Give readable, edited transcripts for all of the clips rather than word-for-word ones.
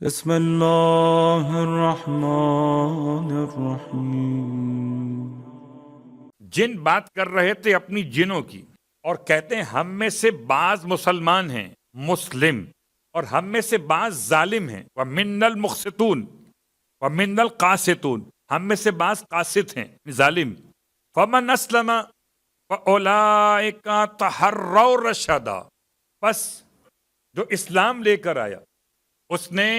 بسم اللہ الرحمن الرحیم۔ جن بات کر رہے تھے اپنی جنوں کی اور کہتے ہیں ہم میں سے بعض مسلمان ہیں مسلم اور ہم میں سے بعض ظالم ہیں وَمِنَّ الْمُقْسِطُونَ وَمِنَّ الْقَاسِطُونَ، ہم میں سے بعض قاسط ہیں ظالم۔ فَمَنْ أَسْلَمَ فَأُولَٰئِكَ تَحَرَّوْا رَشَدًا، بس جو اسلام لے کر آیا اس نے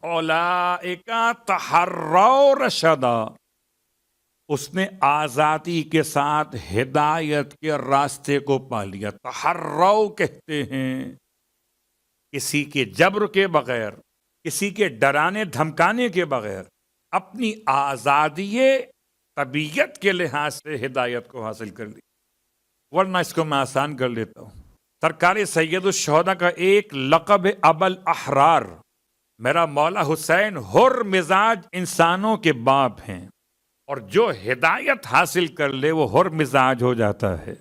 اولئک تحروا رشدا، اس نے آزادی کے ساتھ ہدایت کے راستے کو پا لیا۔ تحرو کہتے ہیں کسی کے جبر کے بغیر، کسی کے ڈرانے دھمکانے کے بغیر اپنی آزادی طبیعت کے لحاظ سے ہدایت کو حاصل کر لی۔ ورنہ اس کو میں آسان کر لیتا ہوں۔ سرکار سید الشہداء کا ایک لقب ہے ابو الاحرار۔ میرا مولا حسین حر مزاج انسانوں کے باپ ہیں، اور جو ہدایت حاصل کر لے وہ حر مزاج ہو جاتا ہے۔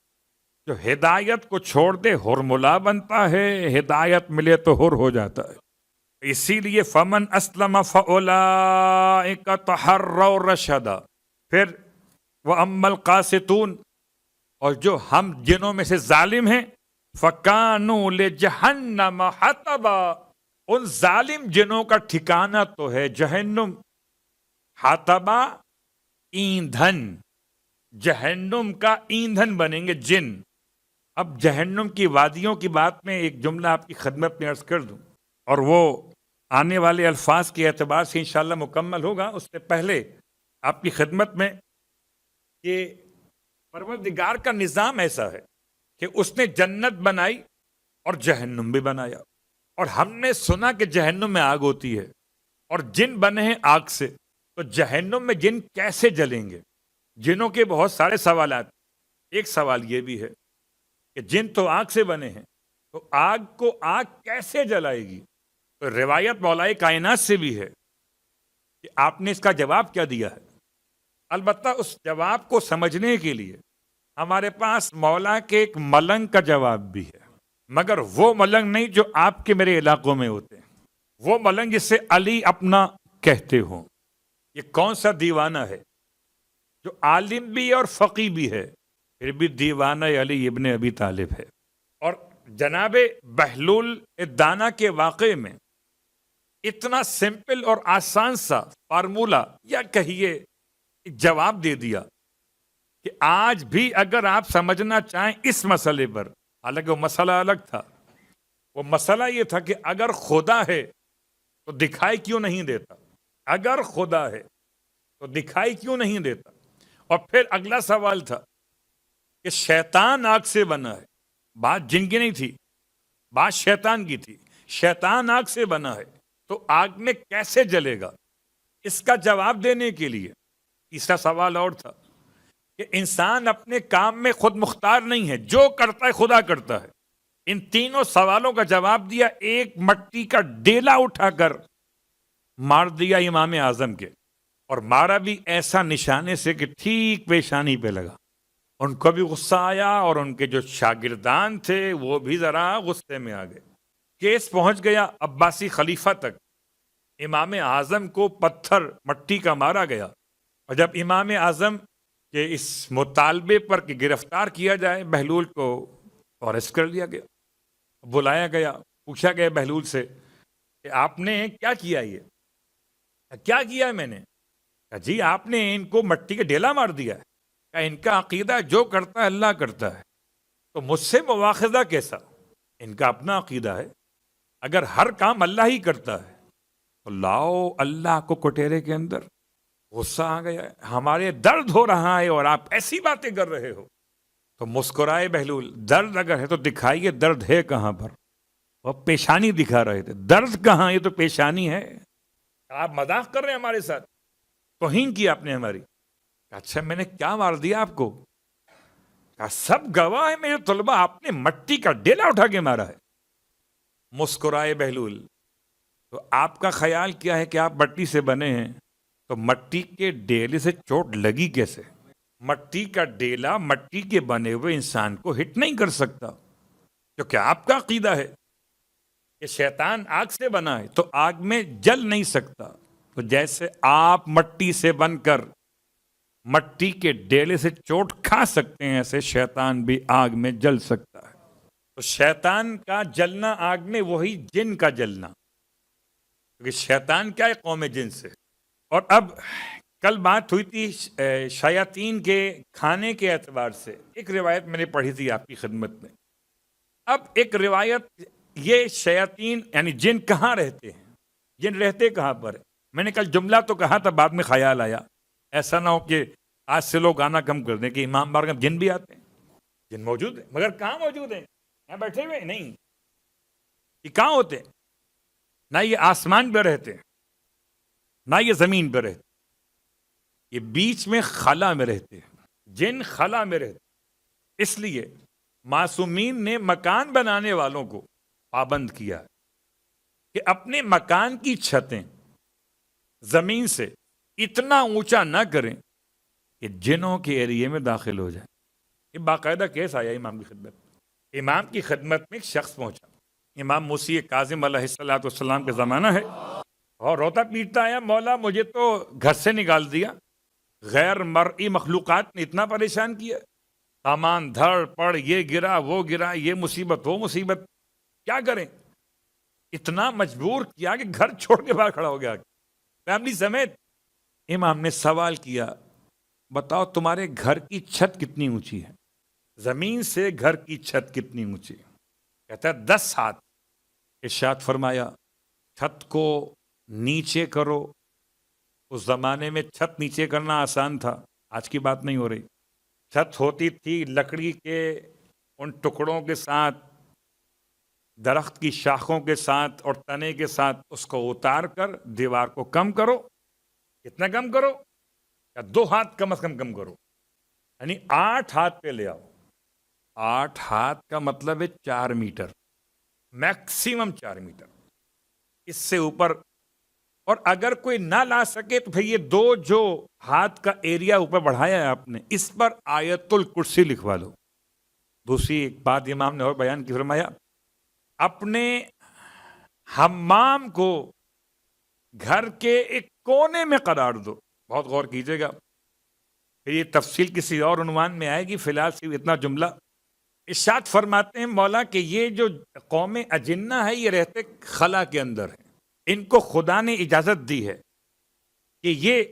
جو ہدایت کو چھوڑ دے حر ملا بنتا ہے، ہدایت ملے تو حر ہو جاتا ہے۔ اسی لیے فمن اسلم فاولئک تحروا رشدا، پھر واما القاسطون، اور جو ہم جنوں میں سے ظالم ہیں فکانوا لجہنم حطبا، ان ظالم جنوں کا ٹھکانہ تو ہے جہنم۔ حطبا ایندھن، جہنم کا ایندھن بنیں گے جن۔ اب جہنم کی وادیوں کی بات میں ایک جملہ آپ کی خدمت میں عرض کر دوں، اور وہ آنے والے الفاظ کے اعتبار سے انشاءاللہ مکمل ہوگا۔ اس سے پہلے آپ کی خدمت میں کہ پروردگار کا نظام ایسا ہے کہ اس نے جنت بنائی اور جہنم بھی بنایا، اور ہم نے سنا کہ جہنم میں آگ ہوتی ہے اور جن بنے ہیں آگ سے، تو جہنم میں جن کیسے جلیں گے؟ جنوں کے بہت سارے سوالات۔ ایک سوال یہ بھی ہے کہ جن تو آگ سے بنے ہیں، تو آگ کو آگ کیسے جلائے گی؟ تو روایت مولائے کائنات سے بھی ہے کہ آپ نے اس کا جواب کیا دیا ہے۔ البتہ اس جواب کو سمجھنے کے لیے ہمارے پاس مولا کے ایک ملنگ کا جواب بھی ہے، مگر وہ ملنگ نہیں جو آپ کے میرے علاقوں میں ہوتے ہیں، وہ ملنگ جسے علی اپنا کہتے ہوں۔ یہ کون سا دیوانہ ہے جو عالم بھی اور فقی بھی ہے، پھر بھی دیوانہ علی ابن ابی طالب ہے؟ اور جناب بہلول دانا کے واقعے میں اتنا سمپل اور آسان سا فارمولہ یا کہیے جواب دے دیا کہ آج بھی اگر آپ سمجھنا چاہیں اس مسئلے پر، حالانکہ وہ مسئلہ الگ تھا، وہ مسئلہ یہ تھا کہ اگر خدا ہے تو دکھائی کیوں نہیں دیتا؟ اگر خدا ہے تو دکھائی کیوں نہیں دیتا؟ اور پھر اگلا سوال تھا کہ شیطان آگ سے بنا ہے، بات جن کی نہیں تھی، بات شیطان کی تھی۔ شیطان آگ سے بنا ہے تو آگ میں کیسے جلے گا؟ اس کا جواب دینے کے لیے تیسرا سوال اور تھا کہ انسان اپنے کام میں خود مختار نہیں ہے، جو کرتا ہے خدا کرتا ہے۔ ان تینوں سوالوں کا جواب دیا، ایک مٹی کا ڈیلا اٹھا کر مار دیا امام اعظم کے، اور مارا بھی ایسا نشانے سے کہ ٹھیک پیشانی پہ لگا۔ ان کو بھی غصہ آیا اور ان کے جو شاگردان تھے وہ بھی ذرا غصے میں آ گئے۔ کیس پہنچ گیا عباسی خلیفہ تک، امام اعظم کو پتھر مٹی کا مارا گیا، اور جب امام اعظم کہ اس مطالبے پر کہ گرفتار کیا جائے بہلول کو، اریسٹ کر لیا گیا۔ بلایا گیا، پوچھا گیا بہلول سے کہ آپ نے کیا کیا؟ یہ کیا کیا ہے میں نے؟ کہا جی آپ نے ان کو مٹی کا ڈیلا مار دیا ہے۔ کہا ان کا عقیدہ جو کرتا ہے اللہ کرتا ہے، تو مجھ سے مواخذہ کیسا؟ ان کا اپنا عقیدہ ہے، اگر ہر کام اللہ ہی کرتا ہے تو لاؤ اللہ کو کٹہرے کے اندر۔ غصہ آ گیا ہے، ہمارے درد ہو رہا ہے اور آپ ایسی باتیں کر رہے ہو۔ تو مسکرائے بہلول، درد اگر ہے تو دکھائیے درد ہے کہاں پر؟ وہ پیشانی دکھا رہے تھے، درد کہاں؟ یہ تو پیشانی ہے۔ آپ مذاق کر رہے ہیں ہمارے ساتھ، توہین کی آپ نے ہماری۔ اچھا میں نے کیا مار دیا آپ کو؟ کہا سب گواہ ہے میرے طلبہ، آپ نے مٹی کا ڈیلا اٹھا کے مارا ہے۔ مسکرائے بہلول، تو آپ کا خیال کیا ہے کہ آپ مٹی سے بنے ہیں، تو مٹی کے ڈیلے سے چوٹ لگی کیسے؟ مٹی کا ڈیلا مٹی کے بنے ہوئے انسان کو ہٹ نہیں کر سکتا، کیونکہ آپ کا عقیدہ ہے۔ کہ شیطان آگ سے بنا ہے تو آگ میں جل نہیں سکتا. تو جیسے آپ مٹی سے بن کر مٹی کے ڈیلے سے چوٹ کھا سکتے ہیں، ایسے شیطان بھی آگ میں جل سکتا ہے. تو شیطان کا جلنا آگ میں وہی جن کا جلنا، کیونکہ شیطان کیا ہے؟ قوم جن سے. اور اب کل بات ہوئی تھی شیاطین کے کھانے کے اعتبار سے. ایک روایت میں نے پڑھی تھی آپ کی خدمت میں. اب ایک روایت، یہ شیاطین یعنی جن کہاں رہتے ہیں، جن رہتے کہاں پر ہے. میں نے کل جملہ تو کہا تھا، بعد میں خیال آیا ایسا نہ ہو کہ آج سے لوگ آنا کم کر دیں کہ امام بارگاہ میں جن بھی آتے ہیں. جن موجود ہیں، مگر کہاں موجود ہیں؟ یہاں بیٹھے ہوئے نہیں. یہ کہاں ہوتے ہیں؟ نہ یہ آسمان پہ رہتے ہیں، نہ یہ زمین پہ رہتے، یہ بیچ میں خلا میں رہتے ہیں. جن خلا میں رہتے. اس لیے معصومین نے مکان بنانے والوں کو پابند کیا کہ اپنے مکان کی چھتیں زمین سے اتنا اونچا نہ کریں کہ جنوں کے ایریے میں داخل ہو جائیں. یہ باقاعدہ کیس آیا امام کی خدمت. امام کی خدمت میں ایک شخص پہنچا، امام موسی کاظم علیہ السلام کے زمانہ ہے، اور روتا پیٹتا آیا، مولا مجھے تو گھر سے نکال دیا، غیر مرئی مخلوقات نے اتنا پریشان کیا، سامان دھڑ پڑ، یہ گرا وہ گرا، یہ مصیبت وہ مصیبت، کیا کریں؟ اتنا مجبور کیا کہ گھر چھوڑ کے باہر کھڑا ہو گیا فیملی سمیت. امام نے سوال کیا، بتاؤ تمہارے گھر کی چھت کتنی اونچی ہے؟ زمین سے گھر کی چھت کتنی اونچی ہے؟ کہتا ہے 10 ہاتھ. ارشاد فرمایا چھت کو نیچے کرو. اس زمانے میں چھت نیچے کرنا آسان تھا، آج کی بات نہیں ہو رہی. چھت ہوتی تھی لکڑی کے ان ٹکڑوں کے ساتھ، درخت کی شاخوں کے ساتھ اور تنے کے ساتھ. اس کو اتار کر دیوار کو کم کرو. کتنا کم کرو؟ 2 ہاتھ کم از کم کرو، یعنی 8 ہاتھ پہ لے آؤ. 8 ہاتھ کا مطلب ہے 4 میٹر، میکسیمم 4 میٹر. اس سے اوپر، اور اگر کوئی نہ لا سکے تو پھر یہ 2 جو ہاتھ کا ایریا اوپر بڑھایا ہے آپ نے، اس پر آیت الکرسی لکھوا لو. دوسری ایک بات امام نے اور بیان کی، فرمایا اپنے حمام کو گھر کے ایک کونے میں قرار دو. بہت غور کیجیے گا، پھر یہ تفصیل کسی اور عنوان میں آئے گی. فی الحال صرف اتنا جملہ. ارشاد فرماتے ہیں مولا کہ یہ جو قوم اجنہ ہے یہ رہتے خلا کے اندر ہیں. ان کو خدا نے اجازت دی ہے کہ یہ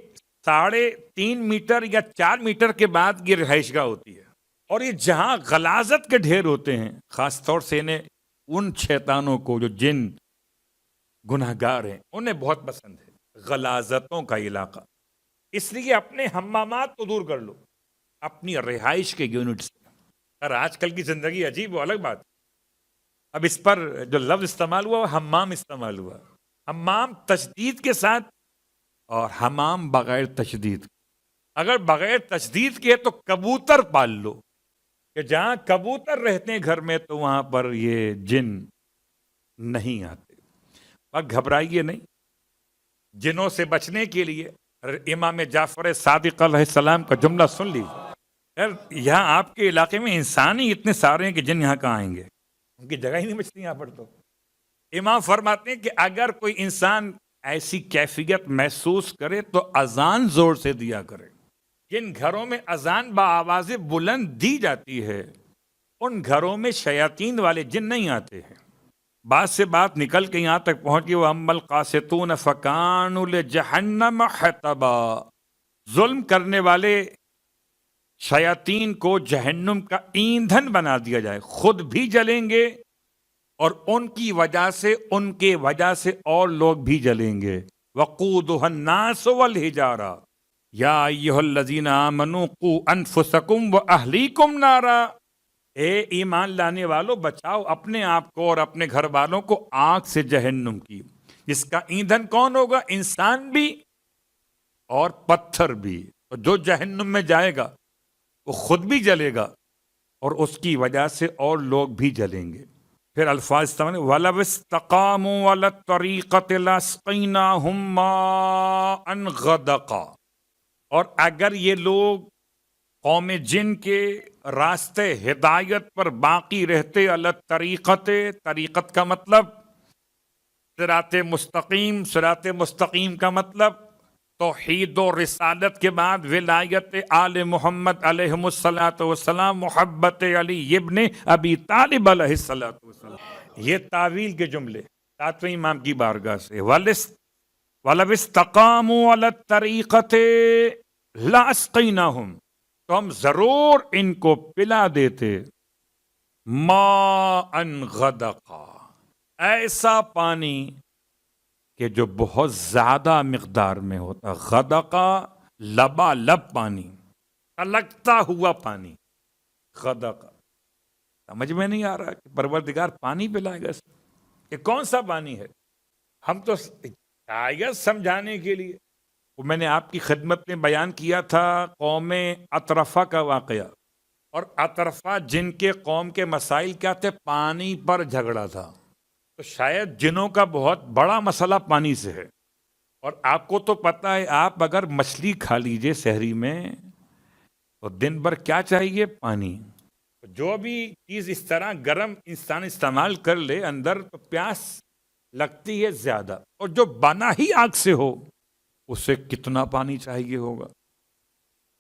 3.5 میٹر یا 4 میٹر کے بعد یہ رہائش گاہ ہوتی ہے. اور یہ جہاں غلاظت کے ڈھیر ہوتے ہیں، خاص طور سے انہیں ان شیطانوں کو جو جن گناہ گار ہیں انہیں بہت پسند ہے غلاظتوں کا علاقہ. اس لیے اپنے حمامات کو دور کر لو اپنی رہائش کے یونٹ سے. اور آج کل کی زندگی عجیب و الگ بات. اب اس پر جو لفظ استعمال ہوا وہ حمام استعمال ہوا. حمام تشدید کے ساتھ اور حمام بغیر تشدید. اگر بغیر تشدید کے تو کبوتر پال لو، کہ جہاں کبوتر رہتے ہیں گھر میں تو وہاں پر یہ جن نہیں آتے. اور گھبرائیے نہیں. جنوں سے بچنے کے لیے امام جعفر صادق علیہ السلام کا جملہ سن لیجیے. یہاں آپ کے علاقے میں انسان ہی اتنے سارے ہیں کہ جن یہاں کہاں آئیں گے؟ ان کی جگہ ہی نہیں بچتی یہاں پر. تو امام فرماتے ہیں کہ اگر کوئی انسان ایسی کیفیت محسوس کرے تو اذان زور سے دیا کرے. جن گھروں میں اذان بآواز بلند دی جاتی ہے ان گھروں میں شیاطین والے جن نہیں آتے ہیں. بات سے بات نکل کے یہاں تک پہنچ گئی، وَأَمَّا الْقَاسِطُونَ فَكَانُوا لِجَهَنَّمَ حَطَبًا. ظلم کرنے والے شیاطین کو جہنم کا ایندھن بنا دیا جائے، خود بھی جلیں گے اور ان کی وجہ سے، ان کے وجہ سے اور لوگ بھی جلیں گے. وَقُودُهَا النَّاسُ وَالْحِجَارَةُ یا ایھا الذین آمنوا قوا انفسکم واہلیکم نارا. اے ایمان لانے والو، بچاؤ اپنے آپ کو اور اپنے گھر والوں کو آگ سے جہنم کی، جس کا ایندھن کون ہوگا؟ انسان بھی اور پتھر بھی. اور جو جہنم میں جائے گا وہ خود بھی جلے گا اور اس کی وجہ سے اور لوگ بھی جلیں گے. پھر الفاظ استعمال وَلَوِ اسْتَقَامُوا عَلَى الطَّرِيقَةِ لَأَسْقَيْنَاهُم مَّاءً غَدَقًا. اور اگر یہ لوگ قوم جن کے راستے ہدایت پر باقی رہتے، علی طریقت، طریقت کا مطلب صراط مستقیم کا مطلب توحید و رسالت کے بعد ولایت آل محمد علیہ الصلوۃ والسلام، محبت علی ابن ابی طالب علیہ الصلوۃ والسلام۔ یہ تعویل کے جملے ساتویں امام کی بارگاہ سے، وَلَوِ اسْتَقَامُوا عَلَى الطَّرِيقَةِ لَأَسْقَيْنَاهُمْ، تو ہم ضرور ان کو پلا دیتے مَاءً غَدَقًا، ایسا پانی کہ جو بہت زیادہ مقدار میں ہوتا، غدقہ لبالب پانی، تلکتا ہوا پانی، غدقہ۔ سمجھ میں نہیں آ رہا کہ پروردگار پانی پلائے گا؟ یہ کون سا پانی ہے؟ ہم تو شاید سمجھانے کے لیے، وہ میں نے آپ کی خدمت میں بیان کیا تھا قوم اطرفہ کا واقعہ، اور اطرفہ جن کے قوم کے مسائل کیا تھے؟ پانی پر جھگڑا تھا۔ تو شاید جنوں کا بہت بڑا مسئلہ پانی سے ہے، اور آپ کو تو پتہ ہے آپ اگر مچھلی کھا لیجئے سحری میں تو دن بھر کیا چاہیے؟ پانی۔ جو بھی چیز اس طرح گرم انسان استعمال کر لے اندر تو پیاس لگتی ہے زیادہ، اور جو بنا ہی آگ سے ہو اسے کتنا پانی چاہیے ہوگا؟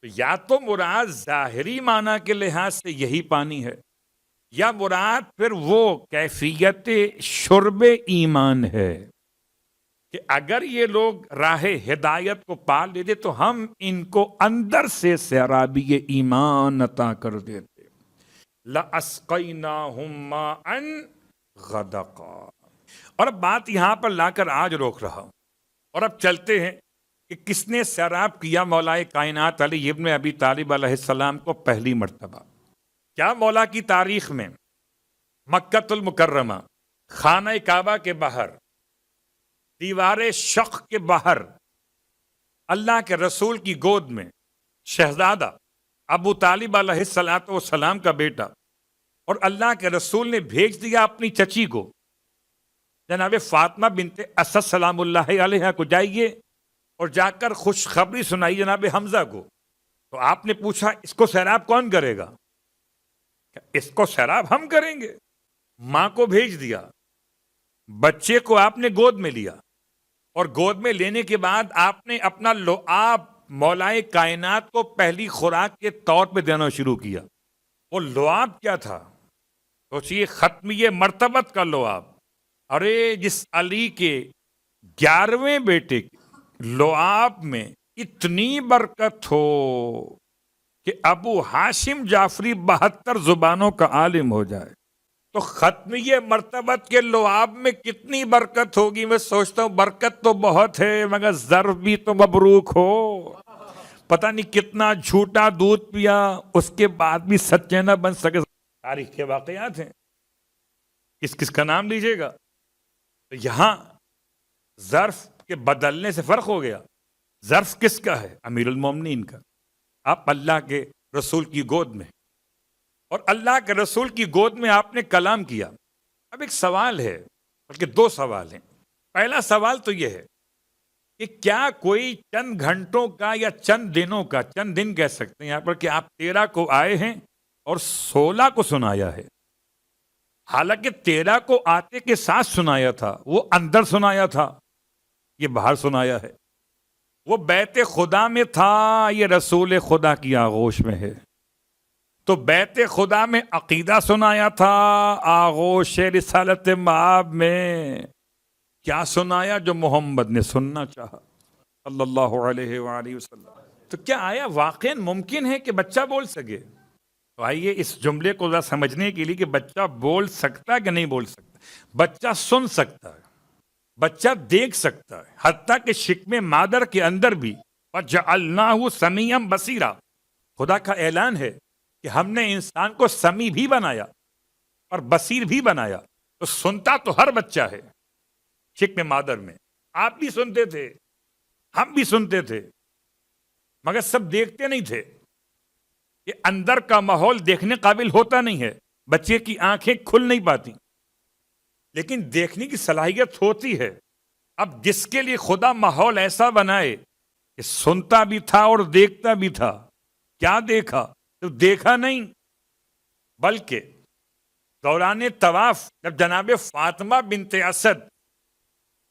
تو یا تو مراد ظاہری معنی کے لحاظ سے یہی پانی ہے، یا مراد پھر وہ کیفیت شرب ایمان ہے کہ اگر یہ لوگ راہ ہدایت کو پا لیتے تو ہم ان کو اندر سے سیرابی ایمان عطا کر دیتے۔ لَأَسْقَيْنَاهُمْ مَاءً غَدَقًا۔ اور اب بات یہاں پر لا کر آج روک رہا ہوں، اور اب چلتے ہیں کہ کس نے سیراب کیا مولا کائنات علی ابن ابی طالب علیہ السلام کو پہلی مرتبہ؟ کیا مولا کی تاریخ میں مکۃ المکرمہ، خانہ کعبہ کے باہر، دیوار شق کے باہر، اللہ کے رسول کی گود میں شہزادہ ابو طالب علیہ الصلوۃ والسلام کا بیٹا، اور اللہ کے رسول نے بھیج دیا اپنی چچی کو جناب فاطمہ بنت اسد سلام اللہ علیہ کو، جائیے اور جا کر خوشخبری سنائی جناب حمزہ کو۔ تو آپ نے پوچھا اس کو سیراب کون کرے گا؟ اس کو سیراب ہم کریں گے۔ ماں کو بھیج دیا، بچے کو آپ نے گود میں لیا، اور گود میں لینے کے بعد آپ نے اپنا لعاب مولائے کائنات کو پہلی خوراک کے طور پہ دینا شروع کیا۔ وہ لعاب کیا تھا؟ سوچئے، ختمیہ مرتبت کا لعاب۔ ارے جس علی کے 11ویں بیٹے کے لعاب میں اتنی برکت ہو کہ ابو ہاشم جعفری 72 زبانوں کا عالم ہو جائے، تو ختمیہ مرتبت کے لعاب میں کتنی برکت ہوگی؟ میں سوچتا ہوں برکت تو بہت ہے مگر ظرف بھی تو مبروک ہو۔ پتہ نہیں کتنا جھوٹا دودھ پیا، اس کے بعد بھی سچے نہ بن سکے۔ تاریخ کے واقعات ہیں، کس کس کا نام لیجیے گا؟ تو یہاں ظرف کے بدلنے سے فرق ہو گیا۔ ظرف کس کا ہے؟ امیر المومنین کا۔ آپ اللہ کے رسول کی گود میں، اور اللہ کے رسول کی گود میں آپ نے کلام کیا۔ اب ایک سوال ہے، بلکہ 2 سوال ہیں۔ پہلا سوال تو یہ ہے کہ کیا کوئی چند گھنٹوں کا یا چند دنوں کا، چند دن کہہ سکتے ہیں یہاں پر، کہ آپ 13 کو آئے ہیں اور 16 کو سنایا ہے؟ حالانکہ 13 کو آتے کے ساتھ سنایا تھا، وہ اندر سنایا تھا، یہ باہر سنایا ہے۔ وہ بیت خدا میں تھا، یہ رسول خدا کی آغوش میں ہے۔ تو بیت خدا میں عقیدہ سنایا تھا، آغوش رسالت مآب میں کیا سنایا؟ جو محمد نے سننا چاہا صلی اللہ علیہ وآلہ وسلم۔ تو کیا آیا واقعا ممکن ہے کہ بچہ بول سکے؟ تو آئیے اس جملے کو ذرا سمجھنے کے لیے کہ بچہ بول سکتا ہے کہ نہیں بول سکتا۔ بچہ سن سکتا ہے، بچہ دیکھ سکتا ہے، حتیٰ کہ شکم مادر کے اندر بھی وَجَعَلْنَاهُ سَمِيعًا بَصِيرًا، خدا کا اعلان ہے کہ ہم نے انسان کو سمیع بھی بنایا اور بصیر بھی بنایا۔ تو سنتا تو ہر بچہ ہے شکم مادر میں۔ آپ بھی سنتے تھے، ہم بھی سنتے تھے، مگر سب دیکھتے نہیں تھے کہ اندر کا ماحول دیکھنے قابل ہوتا نہیں ہے، بچے کی آنکھیں کھل نہیں پاتی، لیکن دیکھنے کی صلاحیت ہوتی ہے۔ اب جس کے لیے خدا ماحول ایسا بنائے کہ سنتا بھی تھا اور دیکھتا بھی تھا، کیا دیکھا؟ تو دیکھا نہیں، بلکہ دوران طواف جب جناب فاطمہ بنت اسد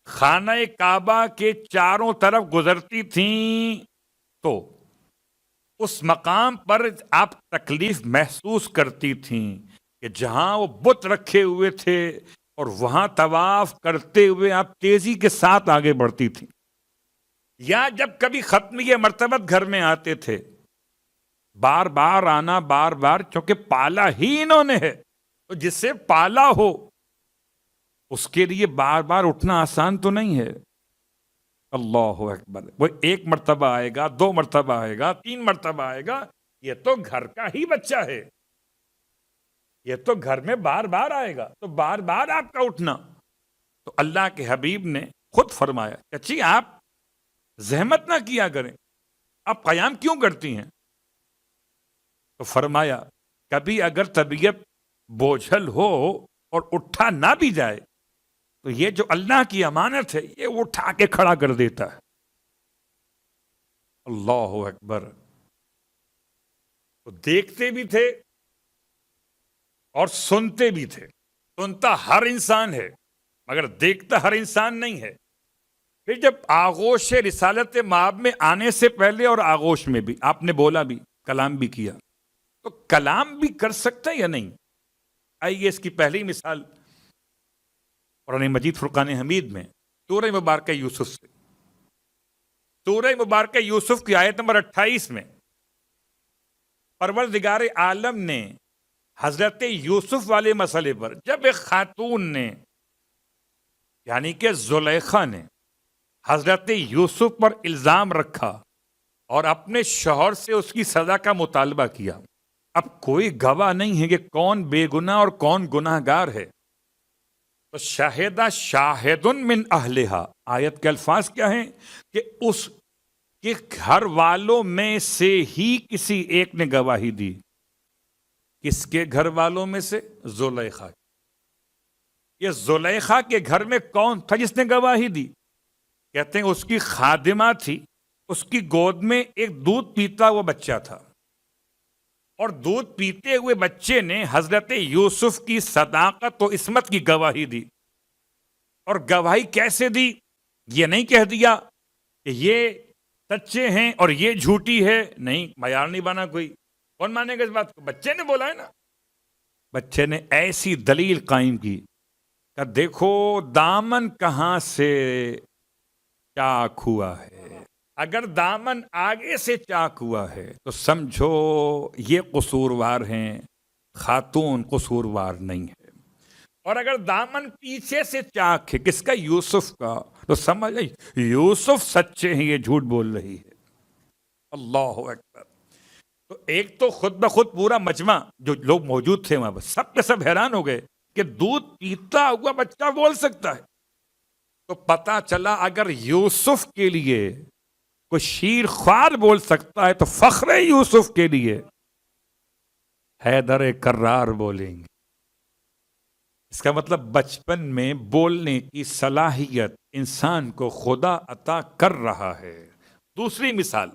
خانہ کعبہ کے چاروں طرف گزرتی تھیں تو اس مقام پر آپ تکلیف محسوس کرتی تھیں کہ جہاں وہ بت رکھے ہوئے تھے اور وہاں طواف کرتے ہوئے آپ تیزی کے ساتھ آگے بڑھتی تھیں، یا جب کبھی ختمیہ مرتبت گھر میں آتے تھے، بار بار آنا، بار بار، چونکہ پالا ہی انہوں نے ہے، تو جس سے پالا ہو اس کے لیے بار بار اٹھنا آسان تو نہیں ہے۔ اللہ اکبر، وہ ایک مرتبہ آئے گا، 2 مرتبہ آئے گا، 3 مرتبہ آئے گا، یہ تو گھر کا ہی بچہ ہے، یہ تو گھر میں بار بار آئے گا، تو بار بار آپ کا اٹھنا۔ تو اللہ کے حبیب نے خود فرمایا کہ اچھی آپ زحمت نہ کیا کریں، آپ قیام کیوں کرتی ہیں؟ تو فرمایا کبھی اگر طبیعت بوجھل ہو اور اٹھا نہ بھی جائے تو یہ جو اللہ کی امانت ہے یہ اٹھا کے کھڑا کر دیتا ہے۔ اللہ اکبر۔ تو دیکھتے بھی تھے اور سنتے بھی تھے۔ سنتا ہر انسان ہے مگر دیکھتا ہر انسان نہیں ہے۔ پھر جب آغوش رسالت مآب میں آنے سے پہلے اور آغوش میں بھی آپ نے بولا بھی، کلام بھی کیا، تو کلام بھی کر سکتا ہے یا نہیں؟ آئیے اس کی پہلی مثال قرآن مجید فرقان حمید میں سورہ مبارکہ یوسف سے، سورہ مبارکہ یوسف کی آیت نمبر 28 میں پروردگار عالم نے حضرت یوسف والے مسئلے پر جب ایک خاتون نے یعنی کہ زلیخا نے حضرت یوسف پر الزام رکھا اور اپنے شوہر سے اس کی سزا کا مطالبہ کیا، اب کوئی گواہ نہیں ہے کہ کون بے گناہ اور کون گناہ گار ہے، تو شاہدہ شاہد من اہلہا، آیت کے الفاظ کیا ہیں کہ اس کے گھر والوں میں سے ہی کسی ایک نے گواہی دی۔ کس کے گھر والوں میں سے؟ زلیخا۔ یہ زلیخا کے گھر میں کون تھا جس نے گواہی دی؟ کہتے ہیں اس کی خادمہ تھی، اس کی گود میں ایک دودھ پیتا ہوا بچہ تھا، اور دودھ پیتے ہوئے بچے نے حضرت یوسف کی صداقت و عصمت کی گواہی دی۔ اور گواہی کیسے دی؟ یہ نہیں کہہ دیا کہ یہ سچے ہیں اور یہ جھوٹی ہے، نہیں، معیار نہیں بنا کوئی، کون مانے گا اس بات کو؟ بچے نے بولا ہے نا۔ بچے نے ایسی دلیل قائم کی کہ دیکھو دامن کہاں سے چاک ہوا ہے، اگر دامن آگے سے چاک ہوا ہے تو سمجھو یہ قصوروار ہیں، خاتون قصوروار نہیں ہے، اور اگر دامن پیچھے سے چاک ہے، کس کا؟ یوسف کا، تو سمجھ یوسف سچے ہیں، یہ جھوٹ بول رہی ہے۔ اللہ اکبر۔ تو ایک تو خود بخود پورا مجمع جو لوگ موجود تھے وہاں پر سب کے سب حیران ہو گئے کہ دودھ پیتا ہوا بچہ بول سکتا ہے۔ تو پتا چلا اگر یوسف کے لیے کوئی شیر خوار بول سکتا ہے تو فخر یوسف کے لیے حیدر کرار بولیں گے۔ اس کا مطلب بچپن میں بولنے کی صلاحیت انسان کو خدا عطا کر رہا ہے۔ دوسری مثال،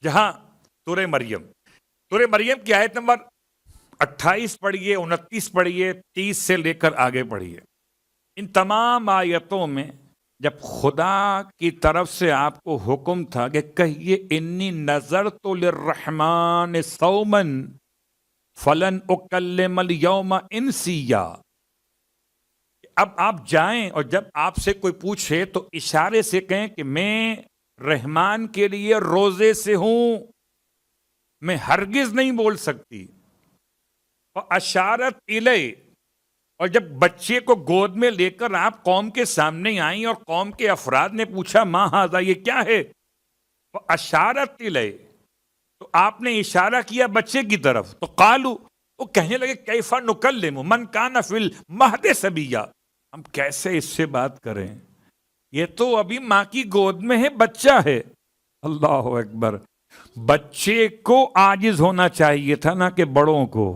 جہاں سورہ مریم کی آیت نمبر 28 پڑھیے، 29 پڑھیے، 30 سے لے کر آگے پڑھیے۔ ان تمام آیتوں میں جب خدا کی طرف سے آپ کو حکم تھا کہ کہیے انی نذرت للرحمن صوما فلن اکلم اليوم انسیا، اب آپ جائیں اور جب آپ سے کوئی پوچھے تو اشارے سے کہیں کہ میں رحمان کے لیے روزے سے ہوں، میں ہرگز نہیں بول سکتی۔ اشارت الیہ، اور جب بچے کو گود میں لے کر آپ قوم کے سامنے آئیں اور قوم کے افراد نے پوچھا ما ھذا، یہ کیا ہے؟ اشارت الیہ، تو آپ نے اشارہ کیا بچے کی طرف، تو قالو، وہ کہنے لگے کیف نکلم من کان فی المہد صبیا، ہم کیسے اس سے بات کریں، یہ تو ابھی ماں کی گود میں ہے، بچہ ہے۔ اللہ اکبر۔ بچے کو عاجز ہونا چاہیے تھا نہ کہ بڑوں کو۔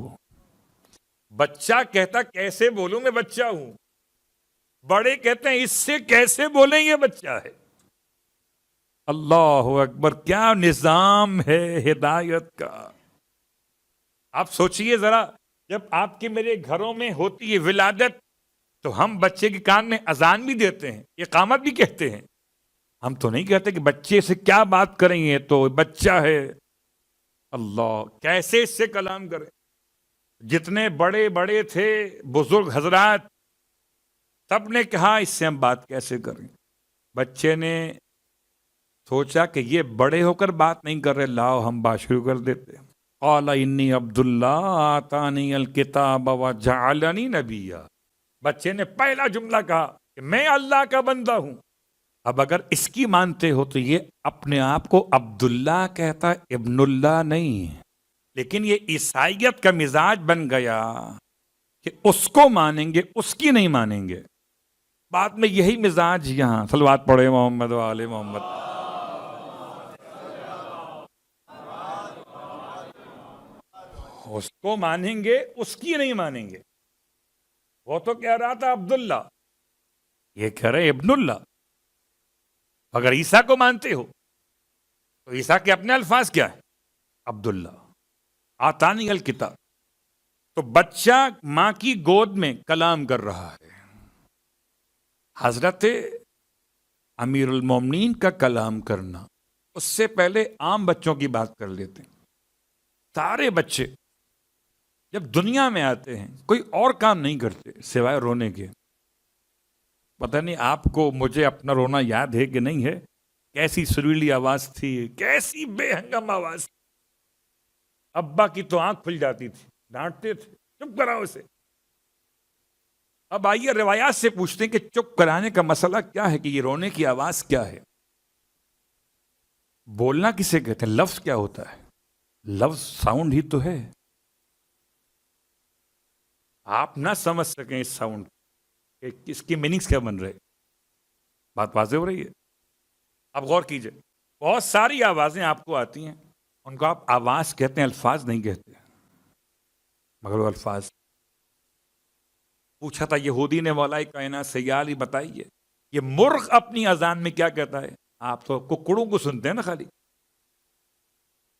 بچہ کہتا کیسے بولوں، میں بچہ ہوں، بڑے کہتے ہیں اس سے کیسے بولیں، یہ بچہ ہے۔ اللہ اکبر، کیا نظام ہے ہدایت کا۔ آپ سوچئے ذرا، جب آپ کے میرے گھروں میں ہوتی ہے ولادت تو ہم بچے کے کان میں اذان بھی دیتے ہیں، اقامت بھی کہتے ہیں. ہم تو نہیں کہتے کہ بچے سے کیا بات کریں گے، تو بچہ ہے. اللہ کیسے اس سے کلام کرے. جتنے بڑے بڑے تھے بزرگ حضرات، سب نے کہا اس سے ہم بات کیسے کریں. بچے نے سوچا کہ یہ بڑے ہو کر بات نہیں کر رہے، لاؤ ہم بات شروع کر دیتے. قال انی عبد اللہ آتانی الکتاب وجعلنی نبیا. بچے نے پہلا جملہ کہا کہ میں اللہ کا بندہ ہوں. اب اگر اس کی مانتے ہو تو یہ اپنے آپ کو عبداللہ کہتا ہے، ابن اللہ نہیں. لیکن یہ عیسائیت کا مزاج بن گیا کہ اس کو مانیں گے، اس کی نہیں مانیں گے. بعد میں یہی مزاج یہاں. صلوات پڑھے محمد و آل محمد. اس کو مانیں گے، اس کی نہیں مانیں گے. وہ تو کہہ رہا تھا عبداللہ، یہ کہہ رہے ابن اللہ. اگر عیسیٰ کو مانتے ہو تو عیسیٰ کے اپنے الفاظ کیا ہے؟ عبداللہ. آتانی الکتاب. تو بچہ ماں کی گود میں کلام کر رہا ہے. حضرت امیر المومنین کا کلام کرنا، اس سے پہلے عام بچوں کی بات کر لیتے ہیں. سارے بچے جب دنیا میں آتے ہیں کوئی اور کام نہیں کرتے سوائے رونے کے. پتہ نہیں آپ کو مجھے اپنا رونا یاد ہے کہ نہیں ہے. کیسی سریلی آواز تھی، کیسی بے ہنگم آواز. ابا کی تو آنکھ کھل جاتی تھی، ڈانٹتے تھے چپ کراؤ اسے. اب آئیے روایات سے پوچھتے ہیں کہ چپ کرانے کا مسئلہ کیا ہے، کہ یہ رونے کی آواز کیا ہے. بولنا کسے کہتے ہیں؟ لفظ کیا ہوتا ہے؟ لفظ ساؤنڈ ہی تو ہے. آپ نہ سمجھ سکیں اس ساؤنڈ کہ اس کی میننگز کیا بن رہے. بات واضح ہو رہی ہے؟ اب غور کیجئے. بہت ساری آوازیں آپ کو آتی ہیں، ان کو آپ آواز کہتے ہیں، الفاظ نہیں کہتے. مگر وہ الفاظ. پوچھا تھا یہودی نے مولا کائنات سے، یا علی بتائیے یہ مرغ اپنی اذان میں کیا کہتا ہے؟ آپ تو ککڑوں کو سنتے ہیں نا خالی.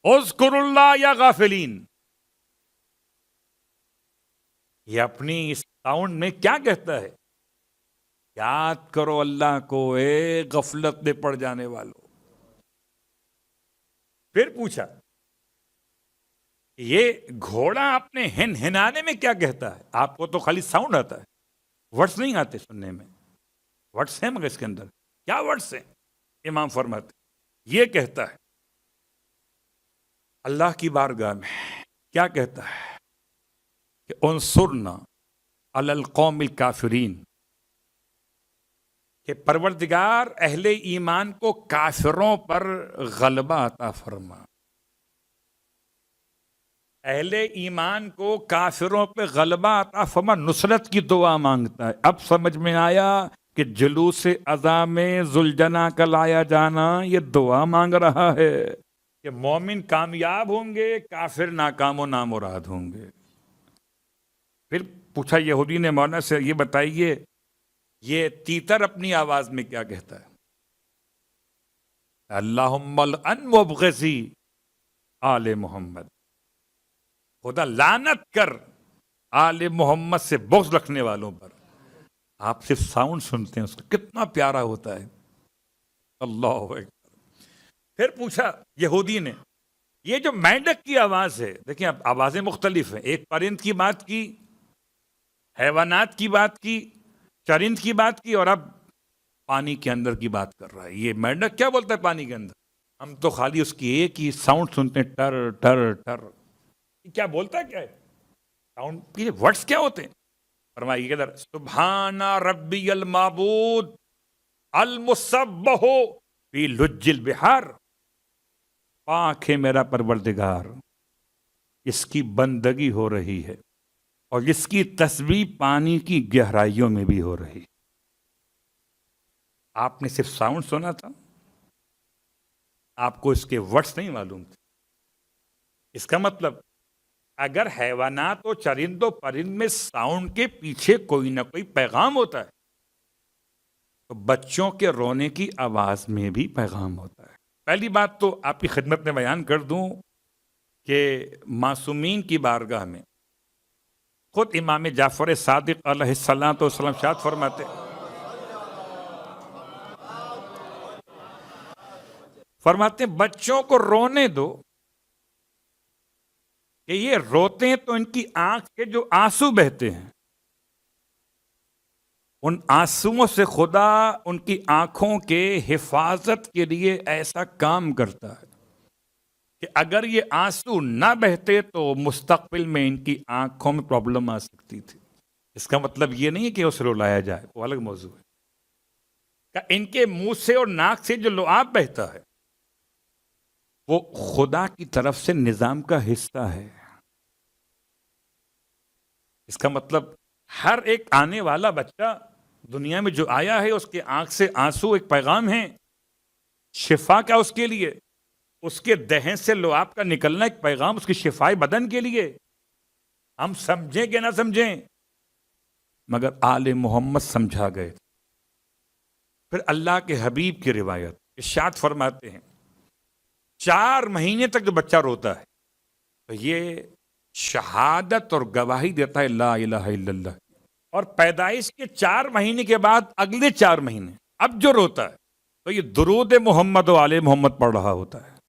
اذکر اللہ یا غافلین. یہ اپنی اس ساؤنڈ میں کیا کہتا ہے؟ یاد کرو اللہ کو اے غفلت میں پڑ جانے والوں. پھر پوچھا یہ گھوڑا اپنے ہنانے میں کیا کہتا ہے؟ آپ کو تو خالی ساؤنڈ آتا ہے، ورڈز نہیں آتے سننے میں. ورڈز ہیں مگر اس کے اندر کیا ورڈز ہیں؟ امام فرماتے یہ کہتا ہے اللہ کی بارگاہ میں، کیا کہتا ہے کہ انصرنا علی القوم الکافرین، کہ پروردگار اہل ایمان کو کافروں پر غلبہ عطا فرما. اہل ایمان کو کافروں پہ غلبہ عطا فرما، نصرت کی دعا مانگتا ہے. اب سمجھ میں آیا کہ جلوس اذا میں ذوالجناح کا لایا جانا یہ دعا مانگ رہا ہے کہ مومن کامیاب ہوں گے، کافر ناکام و نامراد ہوں گے. پھر پوچھا یہودی نے مولانا سے، یہ بتائیے یہ تیتر اپنی آواز میں کیا کہتا ہے؟ اللہم العن مبغضی آل محمد. خدا لعنت کر آل محمد سے بغض رکھنے والوں پر. آپ صرف ساؤنڈ سنتے ہیں، اس کا کتنا پیارا ہوتا ہے. اللہ اکبر. پھر پوچھا یہودی نے یہ جو مینڈک کی آواز ہے، دیکھیں اب آوازیں مختلف ہیں. ایک پرند کی بات کی، حیوانات کی بات کی، چرند کی بات کی، اور اب پانی کے اندر کی بات کر رہا ہے. یہ مینڈک کیا بولتا ہے پانی کے اندر؟ ہم تو خالی اس کی ایک ہی ساؤنڈ سنتے ہیں، ٹر ٹر ٹر. کیا بولتا ہے؟ کیا ہے ساؤنڈ کے ورڈز کیا ہوتے ہیں؟ فرمائیے کہ ادھر سبحان ربی المعبود المسبح فی لج البحار. پاک ہے میرا پروردگار، اس کی بندگی ہو رہی ہے اور اس کی تسبیح پانی کی گہرائیوں میں بھی ہو رہی. آپ نے صرف ساؤنڈ سنا تھا، آپ کو اس کے ورڈز نہیں معلوم تھے. اس کا مطلب اگر حیوانات و چرند و پرند میں ساؤنڈ کے پیچھے کوئی نہ کوئی پیغام ہوتا ہے تو بچوں کے رونے کی آواز میں بھی پیغام ہوتا ہے. پہلی بات تو آپ کی خدمت میں بیان کر دوں کہ معصومین کی بارگاہ میں خود امام جعفر صادق علیہ السلام تو وسلم شاد فرماتے ہیں بچوں کو رونے دو کہ یہ روتے ہیں تو ان کی آنکھ کے جو آنسو بہتے ہیں ان آنسوؤں سے خدا ان کی آنکھوں کے حفاظت کے لیے ایسا کام کرتا ہے کہ اگر یہ آنسو نہ بہتے تو مستقبل میں ان کی آنکھوں میں پرابلم آ سکتی تھی. اس کا مطلب یہ نہیں ہے کہ اسے رلایا جائے، وہ الگ موضوع ہے. کہ ان کے منہ سے اور ناک سے جو لعاب بہتا ہے وہ خدا کی طرف سے نظام کا حصہ ہے. اس کا مطلب ہر ایک آنے والا بچہ دنیا میں جو آیا ہے اس کے آنکھ سے آنسو ایک پیغام ہے، شفا کا اس کے لیے. اس کے دہن سے لعاب کا نکلنا ایک پیغام اس کی شفائے بدن کے لیے. ہم سمجھیں کہ نہ سمجھیں مگر آل محمد سمجھا گئے. پھر اللہ کے حبیب کی روایت ارشاد فرماتے ہیں 4 مہینے تک جو بچہ روتا ہے تو یہ شہادت اور گواہی دیتا ہے لا الہ الا اللہ. اور پیدائش کے 4 مہینے کے بعد اگلے 4 مہینے اب جو روتا ہے تو یہ درود محمد و آل محمد پڑھ رہا ہوتا ہے.